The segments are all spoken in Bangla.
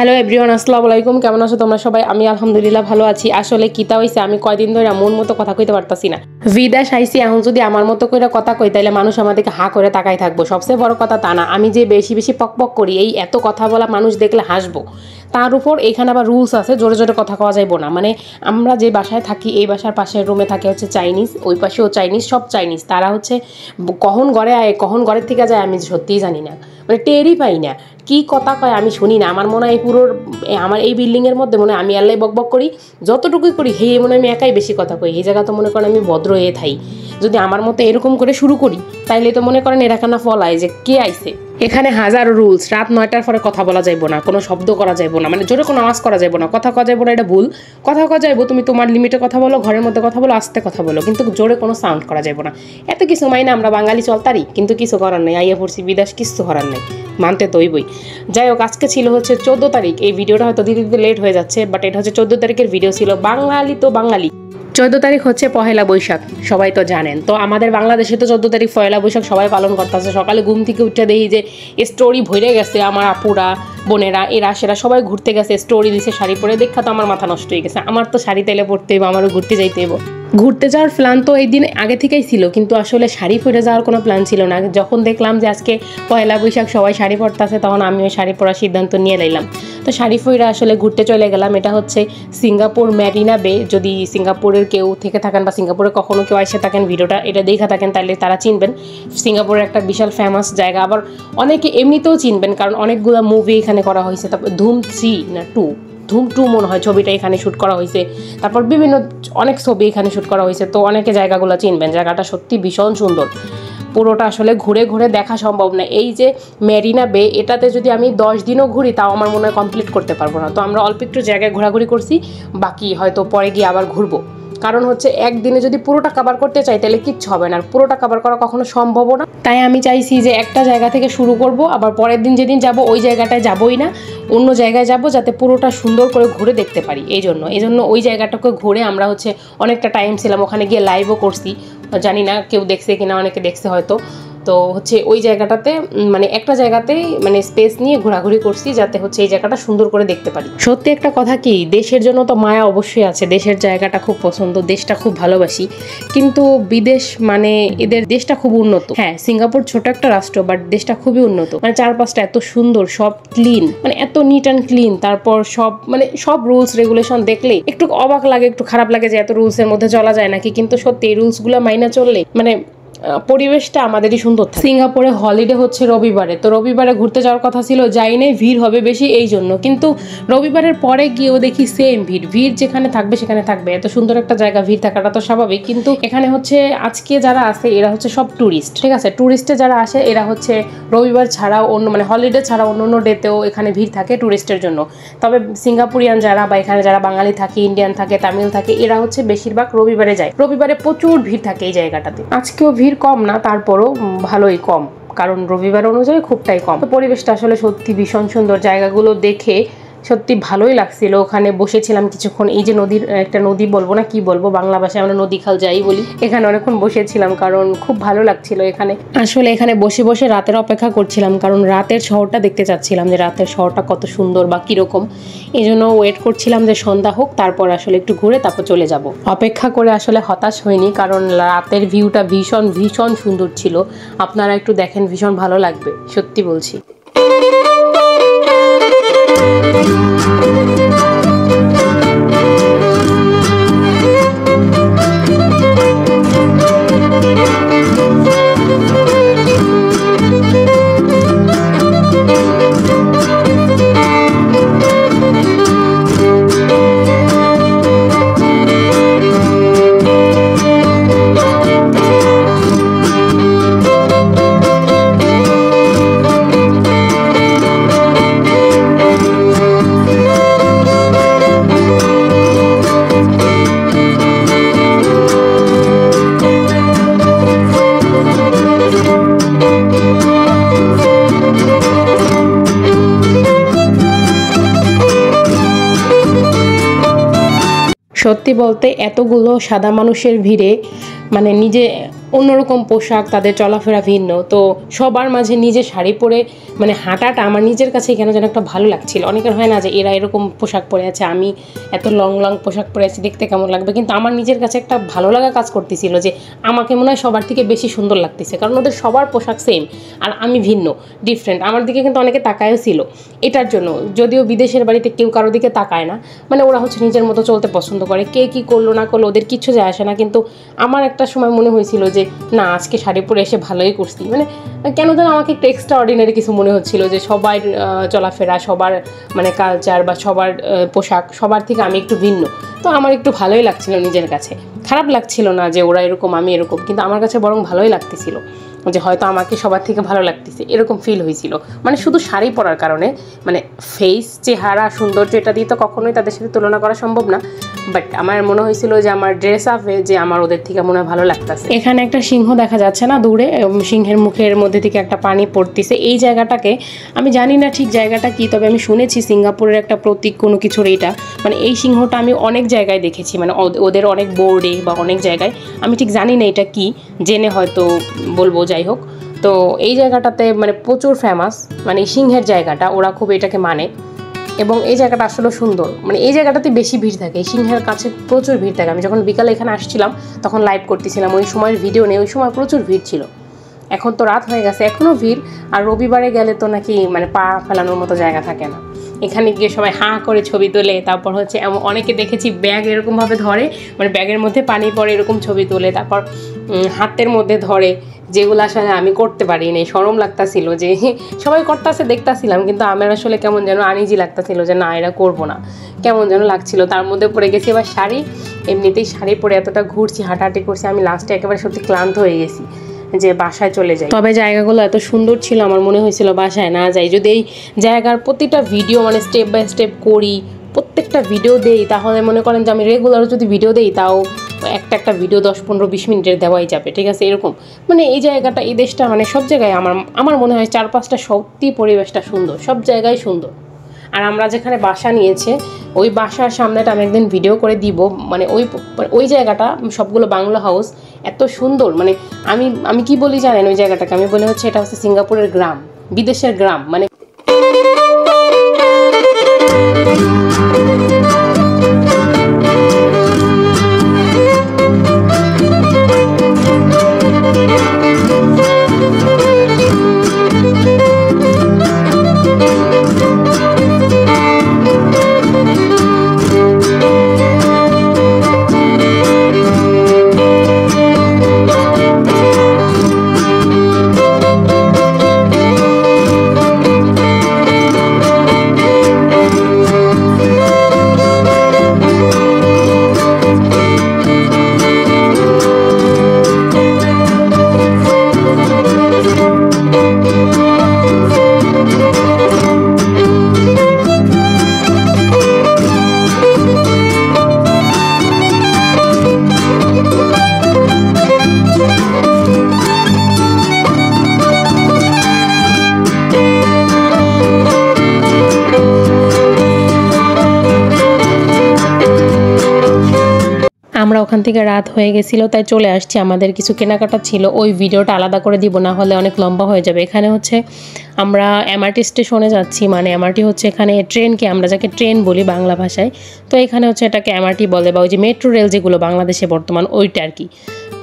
হ্যালো এভরিওয়ান, আসসালামু আলাইকুম। কেমন আছো তোমরা সবাই? আমি আলহামদুলিল্লাহ ভালো আছি। আসলে কিতা হইছে, আমি কয়দিন ধরে মন মতো কথা কইতে পারতাছি না। বিদেশ আইছি, এখন যদি আমার মতো করে কথা কই তাইলে মানুষ আমাদেরকে হা করে তাকাই থাকবো। সবচেয়ে বড় কথা তা না, আমি যে বেশি বেশি পক পক করি, এই এত কথা বলা মানুষ দেখলে হাসবো। তার উপর এখানে আবার রুলস আছে, জোরে জোরে কথা কওয়া যাইবো না। মানে আমরা যে বাসায় থাকি, এই বাসার পাশের রুমে থাকে হচ্ছে চাইনিজ, ওই পাশেও চাইনিজ, সব চাইনিজ। তারা হচ্ছে কখন ঘরে আয়, কখন ঘরের থেকে যায় আমি সত্যিই জানি না, মানে টেরই পাই না। কি কথা কয় আমি শুনি না। আমার মনে হয় এই পুরো আমার এই বিল্ডিংয়ের মধ্যে মনে হয় আমি আল্লাহ বক বক করি, যতটুকুই করি হে মনে হয় আমি একাই বেশি কথা কই। এই জায়গা তো মনে করেন আমি ভদ্র হয়ে থাই। যদি আমার মতো এরকম করে শুরু করি তাইলে তো মনে করেন এরা কানা ফলায় যে কে আইছে। এখানে হাজারো রুলস। রাত 9টার পরে কথা বলা যাইব না, কোনো শব্দ করা যাইব না, মানে জোরে কোনো আওয়াজ করা যাইব না, কথা কওয়া যাইব না, এটা ভুল। কথা কওয়া যাইব, তুমি তোমার লিমিটে কথা বলো, ঘরের মধ্যে কথা বলো, আস্তে কথা বলো, কিন্তু জোরে কোনো সাউন্ড করা যাইব না। এত কিছু মাইনা আমরা বাঙালি চলতারি, কিন্তু কিছু করার নেই। আইয়া পড়ছি বিদেশ, কিছু করার নেই, মানতে তো হইবই। যাই হোক, আজকে ছিল হচ্ছে 14 তারিখ। এই ভিডিওটা হয়তো দিতে দিতে লেট হয়ে যাচ্ছে, বাট এটা হচ্ছে 14 তারিখের ভিডিও ছিল। বাঙালি তো বাঙালি। 14 তারিখ হচ্ছে পহেলা বৈশাখ, সবাই তো জানেন। তো আমাদের বাংলাদেশে তো 14 তারিখ পহেলা বৈশাখ সবাই পালন করতেছে। সকালে ঘুম থেকে উঠে দেখি যে স্টোরি ভরে গেছে, আমার আপুরা বোনেরা এরা সেরা সবাই ঘুরতে গেছে, স্টোরি দিছে শাড়ি পরে। দেখা তো আমার মাথা নষ্ট হয়ে গেছে। আমার তো শাড়ি তেলে পড়তে হইব, আমারও ঘুরতে যাইতে হইব। ঘুরতে যাওয়ার প্ল্যান তো এই দিন আগে থেকেই ছিল, কিন্তু আসলে শাড়ি পরে যাওয়ার কোনো প্ল্যান ছিল না। যখন দেখলাম যে আজকে পয়লা বৈশাখ সবাই শাড়ি পরতেছে, তখন আমি ওই শাড়ি পরার সিদ্ধান্ত নিয়ে নিলাম। তো শাড়ি পরে আসলে ঘুরতে চলে গেলাম। এটা হচ্ছে সিঙ্গাপুর মেরিনা বে। যদি সিঙ্গাপুরের কেউ থেকে থাকেন বা সিঙ্গাপুরে কখনো কেউ এসে থাকেন, ভিডিওটা এটা দেখা থাকেন, তাহলে তারা চিনবেন। সিঙ্গাপুরের একটা বিশাল ফেমাস জায়গা। আবার অনেকে এমনিতেও চিনবেন, কারণ অনেকগুলো মুভি এখানে করা হয়েছে। তারপর ধুম 3 না 2, ধুম 2 মনে হয় ছবিটা এখানে শ্যুট করা হয়েছে। তারপর বিভিন্ন অনেক ছবি এখানে শ্যুট করা হয়েছে। তো অনেকে জায়গাগুলো চিনবেন। জায়গাটা সত্যি ভীষণ সুন্দর। পুরোটা আসলে ঘুরে ঘুরে দেখা সম্ভব না। এই যে মেরিনা বে, এটাতে যদি আমি 10 দিনও ঘুরি তাও আমার মনে হয় কমপ্লিট করতে পারবো না। তো আমরা অল্প একটু জায়গায় ঘোরাঘুরি করছি, বাকি হয়তো পরে গিয়ে আবার ঘুরবো। কারণ হচ্ছে একদিনে যদি পুরোটা কভার করতে চাই তাহলে কিচ্ছু হবে না, আর পুরোটা কভার করা কখনো সম্ভবও না। তাই আমি চাইছি যে একটা জায়গা থেকে শুরু করব, আবার পরের দিন যেদিন যাব ওই জায়গাটায় যাবই না, অন্য জায়গায় যাব, যাতে পুরোটা সুন্দর করে ঘুরে দেখতে পারি। এই জন্য ওই জায়গাটাকে ঘুরে আমরা হচ্ছে অনেকটা টাইম ছিলাম। ওখানে গিয়ে লাইভও করছি, জানি না কেউ দেখছে কিনা, অনেকে দেখছে হয়তো। তো হচ্ছে ওই জায়গাটাতে মানে একটা জায়গাতেই মানে স্পেস নিয়ে ঘোরাঘুরি করছি, যাতে হচ্ছে এই জায়গাটা সুন্দর করে দেখতে পারি। সত্যি একটা কথা কি, দেশের জন্য তো মায়া অবশ্যই আছে। দেশের জায়গাটা খুব পছন্দ, দেশটা খুব ভালোবাসি, কিন্তু বিদেশ মানে এদের দেশটা খুব উন্নত। হ্যাঁ, সিঙ্গাপুর ছোট একটা রাষ্ট্র, বাট দেশটা খুবই উন্নত। মানে চারপাশটা এত সুন্দর, সব ক্লিন, মানে এত নিট অ্যান্ড ক্লিন। তারপর সব মানে সব রুলস রেগুলেশন দেখলে একটু অবাক লাগে, একটু খারাপ লাগে যে এত রুলসের মধ্যে চলা যায় নাকি। কিন্তু সত্যি এই রুলসগুলো মাইনা চললে মানে পরিবেশটা আমাদেরই সুন্দর থাকে। সিঙ্গাপুরে হলিডে হচ্ছে রবিবারে। তো রবিবারে ঘুরতে যাওয়ার কথা ছিল, যাই নাই, ভিড় হবে বেশি এই জন্য। কিন্তু রবিবারের পরে গিয়েও দেখি সেম ভিড় যেখানে থাকবে সেখানে থাকবে। এত সুন্দর একটা জায়গা, ভিড় থাকাটা তো স্বাভাবিক। কিন্তু এখানে হচ্ছে আজকে যারা আছে এরা হচ্ছে সব ট্যুরিস্ট, ঠিক আছে। ট্যুরিস্টে যারা আসে এরা হচ্ছে রবিবার ছাড়াও অন্য মানে হলিডে ছাড়া অন্য ডেতেও এখানে ভিড় থাকে ট্যুরিস্টের জন্য। তবে সিঙ্গাপুরিয়ান যারা বা এখানে যারা বাঙালি থাকে, ইন্ডিয়ান থাকে, তামিল থাকে, এরা হচ্ছে বেশিরভাগ রবিবারে যায়। রবিবারে প্রচুর ভিড় থাকে এই জায়গাটাতে। আজকেও ভিড় কম না, তারপরও ভালোই কম, কারণ রবিবার অনুযায়ী খুবটাই কম। তো পরিবেশটা আসলে সত্যি ভীষণ সুন্দর। জায়গাগুলো দেখে সত্যি ভালোই লাগছিল। ওখানে বসেছিলাম কিছুক্ষণ। এই যে নদীর একটা নদী বলবো না কি বলবো, বাংলা ভাষায় আমরা নদী খাল যাই বলি। এখানে অনেকক্ষণ বসেছিলাম, কারণ খুব ভালো লাগছিল এখানে। আসলে এখানে বসে বসে রাতের অপেক্ষা করছিলাম, কারণ রাতের শহরটা দেখতে চাচ্ছিলাম যে রাতের শহরটা কত সুন্দর বা কিরকম। এই জন্য ওয়েট করছিলাম যে সন্ধ্যা হোক, তারপর আসলে একটু ঘুরে তারপর চলে যাব। অপেক্ষা করে আসলে হতাশ হয়নি, কারণ রাতের ভিউটা ভীষণ ভীষণ সুন্দর ছিল। আপনারা একটু দেখেন, ভীষণ ভালো লাগবে, সত্যি বলছি। সত্যি বলতে এতগুলো সাদা মানুষের ভিড়ে মানে নিজে অন্যরকম পোশাক, তাদের চলাফেরা ভিন্ন। তো সবার মাঝে নিজে শাড়ি পরে মানে হাঁটাটা আমার নিজের কাছে কেন যেন একটা ভালো লাগছিল। অনেকের হয় না যে এরা এরকম পোশাক পরে আছে, আমি এত লং লং পোশাক পরে আছি, দেখতে কেমন লাগবে, কিন্তু আমার নিজের কাছে একটা ভালো লাগা কাজ করতেছিল যে আমাকে মনে হয় সবার থেকে বেশি সুন্দর লাগতেছে, কারণ ওদের সবার পোশাক সেম আর আমি ভিন্ন, ডিফারেন্ট। আমার দিকে কিন্তু অনেকে তাকায়ও ছিল এটার জন্য, যদিও বিদেশের বাড়িতে কেউ কারো দিকে তাকায় না, মানে ওরা হচ্ছে নিজের মতো চলতে পছন্দ করে, কে কী করলো না করলো ওদের কিচ্ছু যায় আসে না। কিন্তু আমার একটা সময় মনে হয়েছিল যে না, আজকে শাড়ি পরে এসে ভালোই করছি, মানে কেন যেন আমাকে একটু এক্সট্রা অর্ডিনারি কিছু মনে হচ্ছিল যে সবার চলাফেরা, সবার মানে কালচার বা সবার পোশাক সবার থেকে আমি একটু ভিন্ন। তো আমার একটু ভালোই লাগছিল নিজের কাছে, খারাপ লাগছিল না যে ওরা এরকম আমি এরকম, কিন্তু আমার কাছে বরং ভালোই লাগতেছিল যে হয়তো আমাকে সবার থেকে ভালো লাগতেছে, এরকম ফিল হয়েছিল। মানে শুধু শাড়ি পরার কারণে, মানে ফেস, চেহারা, সৌন্দর্য এটা দিয়ে তো কখনোই তাদের সাথে তুলনা করা সম্ভব না, বাট আমার মনে হয়েছিল যে আমার ড্রেস আপে যে আমার ওদের থেকে মনে হয় ভালো লাগতেছে। এখানে একটা সিংহ দেখা যাচ্ছে না দূরে, সিংহের মুখের মধ্যে থেকে একটা পানি পড়তেছে। এই জায়গাটাকে আমি জানি না ঠিক জায়গাটা কি, তবে আমি শুনেছি সিঙ্গাপুরের একটা প্রতীক কোনো কিছুর এইটা, মানে এই সিংহটা আমি অনেক জায়গায় দেখেছি, মানে ওদের অনেক বোর্ডে বা অনেক জায়গায়, আমি ঠিক জানি না এটা কি, জেনে হয়তো বলবো, যাই হোক। তো এই জায়গাটাতে মানে প্রচুর ফেমাস, মানে সিংহের জায়গাটা, ওরা খুব এটাকে মানে, এবং এই জায়গাটা আসলে সুন্দর, মানে এই জায়গাটাতে বেশি ভিড় থাকে, সিংহের কাছে প্রচুর ভিড় থাকে। আমি যখন বিকালে এখানে আসছিলাম তখন লাইভ করতেছিলাম, ওই সময়ের ভিডিও নেই, ওই সময় প্রচুর ভিড় ছিল। এখন তো রাত হয়ে গেছে, এখনও ভিড়, আর রবিবারে গেলে তো নাকি মানে পা ফেলানোর মতো জায়গা থাকে না। এখানে গিয়ে সবাই হাঁ করে ছবি তোলে, তারপর হচ্ছে অনেকে দেখেছি ব্যাগ এরকমভাবে ধরে, মানে ব্যাগের মধ্যে পানি পড়ে এরকম ছবি তোলে, তারপর হাতের মধ্যে ধরে, যেগুলো আসলে আমি করতে পারিনি, শরম লাগতাছিল যে সবাই করতেছে দেখতাছিলাম, কিন্তু আমার আসলে কেমন যেন আনইজি লাগতাছিল যে না, এরা করবো না, কেমন যেন লাগছিল। তার মধ্যে পড়ে গেছি এবার শাড়ি, এমনিতেই শাড়ি পরে এতটা ঘুরছি, হাঁটাহাঁটি করছি, আমি লাস্টে একেবারে সত্যি ক্লান্ত হয়ে গেছি যে বাসায় চলে যাই। তবে জায়গাগুলো এত সুন্দর ছিল, আমার মনে হয়েছিল বাসায় না যাই, যদি এই জায়গার প্রতিটা ভিডিও মানে স্টেপ বাই স্টেপ করি, প্রত্যেকটা ভিডিও দেই, তাহলে মনে করেন যে আমি রেগুলার যদি ভিডিও দেই তাও একটা ভিডিও 10-15-20 মিনিটের দেওয়াই যাবে, ঠিক আছে, এরকম। মানে এই জায়গাটা, এই দেশটা, মানে সব জায়গায় আমার মনে হয় চারপাশটা সত্যি পরিবেশটা সুন্দর, সব জায়গায় সুন্দর। আর আমরা যেখানে বাসা নিয়েছে ওই বাসার সামনেটা আমি একদিন ভিডিও করে দিব, মানে ওই জায়গাটা সবগুলো বাংলো হাউস, এত সুন্দর, মানে আমি কি বলি জানেন ওই জায়গাটাকে, আমি বলে হচ্ছে এটা হচ্ছে সিঙ্গাপুরের গ্রাম, বিদেশের গ্রাম, মানে আমরা ওখান থেকে রাত হয়ে গেছিলো তাই চলে আসছি, আমাদের কিছু কেনাকাটা ছিল, ওই ভিডিওটা আলাদা করে দিব, না হলে অনেক লম্বা হয়ে যাবে। এখানে হচ্ছে আমরা এমআরটি স্টেশনে যাচ্ছি, মানে এমআরটি হচ্ছে এখানে ট্রেনকে আমরা যাকে ট্রেন বলি বাংলা ভাষায়, তো এখানে হচ্ছে এটাকে এমআরটি বলে, বা ওই যে মেট্রো রেল যেগুলো বাংলাদেশে বর্তমান ওইটা আর কি।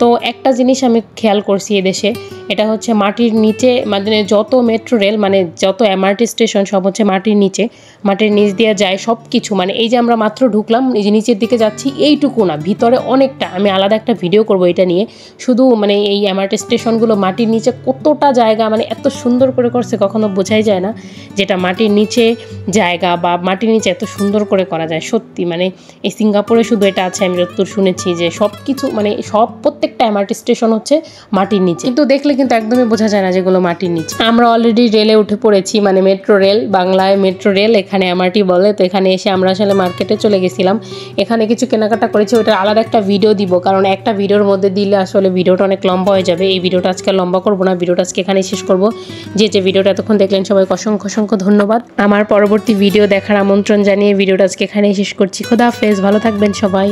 তো একটা জিনিস আমি খেয়াল করছি এদেশে, এটা হচ্ছে মাটির নিচে, মানে যত মেট্রো রেল মানে যত এমআরটি স্টেশন সব হচ্ছে মাটির নিচে, মাটির নিচ দিয়ে যায় সব কিছু। মানে এই যে আমরা মাত্র ঢুকলাম, এই যে নিচের দিকে যাচ্ছি এইটুকু না, ভিতরে অনেকটা, আমি আলাদা একটা ভিডিও করব এটা নিয়ে, শুধু মানে এই এমআরটি স্টেশনগুলো মাটির নিচে কতটা জায়গা মানে এত সুন্দর করে করছে, কখনো বোঝাই যায় না যেটা মাটির নিচে জায়গা বা মাটির নিচে এত সুন্দর করে করা যায়। সত্যি মানে এই সিঙ্গাপুরে শুধু এটা আছে, আমি যতদূর শুনেছি যে সব কিছু মানে প্রত্যেকটা এমআরটি স্টেশন হচ্ছে মাটির নিচে, কিন্তু দেখলে কিন্তু একদমই বোঝা যায় না যেগুলো মাটির নিচে। আমরা অলরেডি রেলে উঠে পড়েছি, মানে মেট্রো রেল, বাংলায় মেট্রো রেল, এখানে এমআরটি বলে। তো এখানে এসে আমরা আসলে মার্কেটে চলে গেছিলাম, এখানে কিছু কেনাকাটা করেছি, ওটা আলাদা একটা ভিডিও দিব, কারণ একটা ভিডিওর মধ্যে দিলে আসলে ভিডিওটা অনেক লম্বা হয়ে যাবে। এই ভিডিওটা আজকে লম্বা করবো না, ভিডিওটা আজকে এখানেই শেষ করবো। যে ভিডিওটা এতক্ষণ দেখলেন সবাইকে অসংখ্য ধন্যবাদ। আমার পরবর্তী ভিডিও দেখার আমন্ত্রণ জানিয়ে ভিডিওটা আজকে এখানেই শেষ করছি। খোদা হাফেজ, ভালো থাকবেন সবাই।